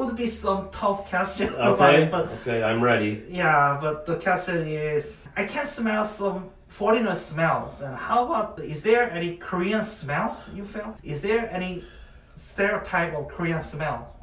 would be some tough question about Okay, it, but okay, I'm ready. yeah, but the question is, I can smell some foreigner smells, and how about, is there any Korean smell you feel? Is there any stereotype of Korean smell?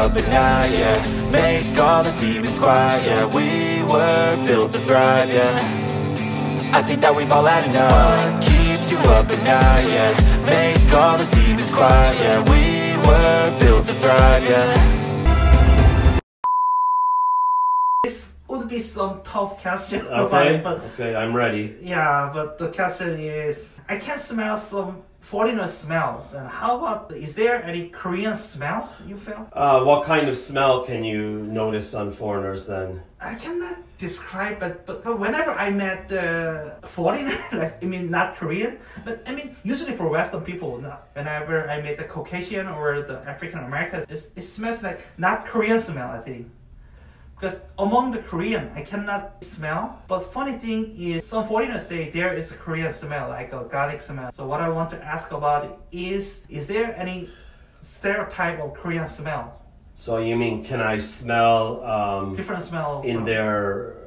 At night, yeah. Make all the demons quiet, yeah. We were built to thrive, yeah. I think that we've all had enough. What keeps you up at night, yeah. Make all the demons quiet, yeah. We were built to thrive, yeah. This would be some tough question about Okay, it, but okay, I'm ready. yeah, but the question is, I can smell some foreigner smells, and how about, is there any Korean smell you feel? What kind of smell can you notice on foreigners then? I cannot describe it, but whenever I met the foreigner, like, I mean not Korean, but I mean usually for Western people, whenever I met the Caucasian or the African Americans, it smells like not Korean smell, I think. Because among the Korean, I cannot smell. But funny thing is, some foreigners say there is a Korean smell, like a garlic smell. So what I want to ask about is there any stereotype of Korean smell? So you mean, can I smell Different smell in their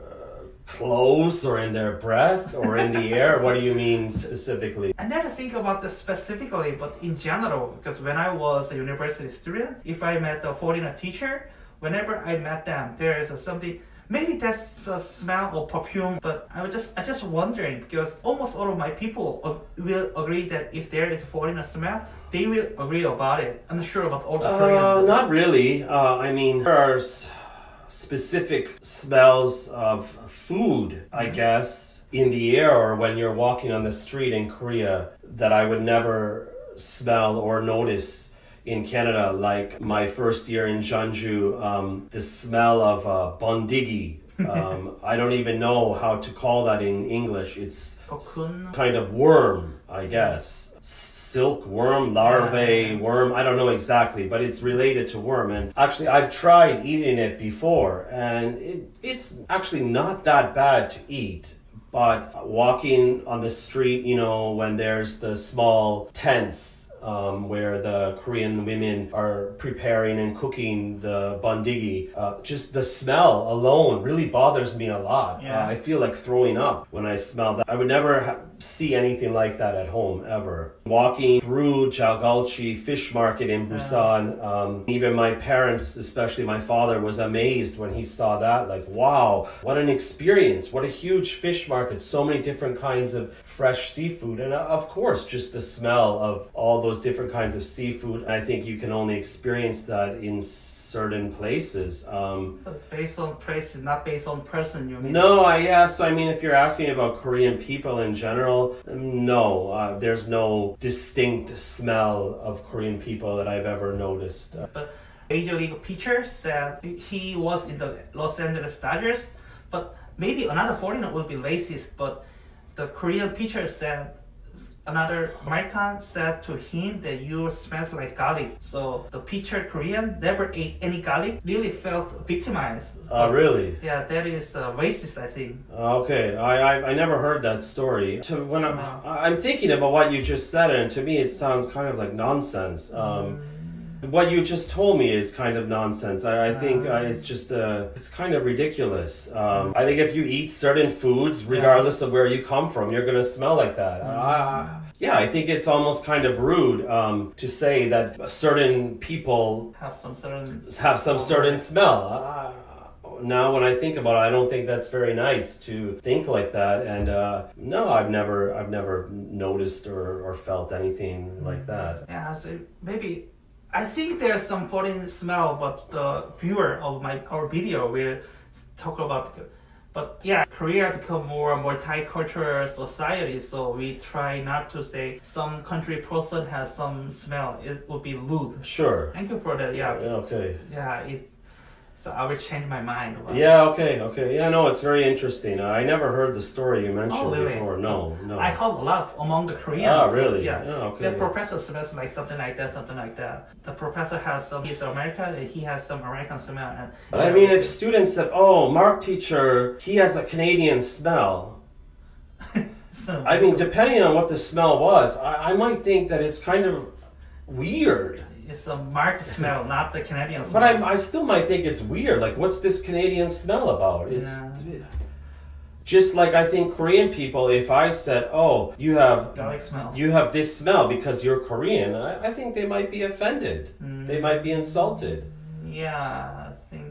clothes or in their breath or in the air? What do you mean specifically? I never think about this specifically, but in general, because when I was a university student, if I met a foreigner teacher, whenever I met them, there is something, maybe that's a smell or perfume, but I just wondering, because almost all of my people will agree that if there is a foreigner smell, they will agree about it. I'm not sure about all the Korean. Not really. I mean, there are specific smells of food, I guess, in the air or when you're walking on the street in Korea that I would never smell or notice in Canada. Like my first year in Jeonju, the smell of bondigi. I don't even know how to call that in English. It's Cocoon. kind of worm, I guess. Silk worm, larvae, worm, I don't know exactly, but it's related to worm. And actually, I've tried eating it before, and it's actually not that bad to eat. But walking on the street, you know, when there's the small tents, where the Korean women are preparing and cooking the bondigi. Just the smell alone really bothers me a lot. Yeah. I feel like throwing up when I smell that. I would never see anything like that at home, ever. Walking through Jalgalchi fish market in Busan, even my parents, especially my father, was amazed when he saw that. Like, wow, what an experience. What a huge fish market. So many different kinds of fresh seafood. And of course, just the smell of all those different kinds of seafood. I think you can only experience that in certain places. Based on places, not based on person, you mean? No, so I mean, if you're asking about Korean people in general, no, there's no distinct smell of Korean people that I've ever noticed. But Major League pitcher said he was in the Los Angeles Dodgers, but maybe another foreigner would be racist, but the Korean pitcher said, another American said to him that you smells like garlic. So the pitcher Korean never ate any garlic, really felt victimized. Really? Yeah, that is racist, I think. Okay, I never heard that story. When I'm thinking about what you just said, and to me it sounds kind of like nonsense. What you just told me is kind of nonsense. I think it's just it's kind of ridiculous. I think if you eat certain foods, regardless of where you come from, you're gonna smell like that. Yeah, I think it's almost kind of rude to say that certain people have some certain smell. Now when I think about it, I don't think that's very nice to think like that. And no, I've never noticed or felt anything like that. Yeah, so maybe I think there's some foreign smell, but the viewer of our video will talk about. But yeah, Korea become more multicultural society, so we try not to say some country person has some smell. It would be rude. Sure. Thank you for that. Yeah. Okay. Yeah. So I will change my mind. Yeah, okay. Yeah, no, it's very interesting. I never heard the story you mentioned really? before. No. I heard a lot among the Koreans. Ah, really? Yeah. Oh, okay. The professor smells like something like that, something like that. The professor has some, he's American, and he has some American smell. And, But I mean, if students said, oh, Mark teacher, he has a Canadian smell. so, I mean, depending on what the smell was, I might think that it's kind of weird. it's a marked smell, not the Canadian smell. But I still might think it's weird. Like, what's this Canadian smell about? It's just like I think Korean people. If I said, "Oh, you have garlic smell. you have this smell because you're Korean," I think they might be offended. They might be insulted. Yeah, I think.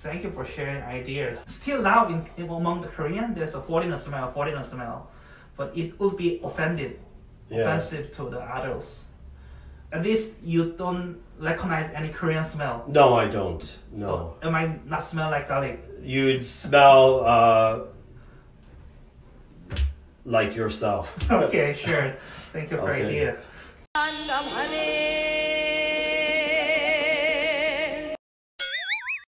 Thank you for sharing ideas. Still now, among the Korean, there's a foreigner smell, but it would be offensive to the others. At least you don't recognize any Korean smell. No, I don't. No. So, it might not smell like garlic. You'd smell like yourself. Okay, sure. Thank you for Okay. idea.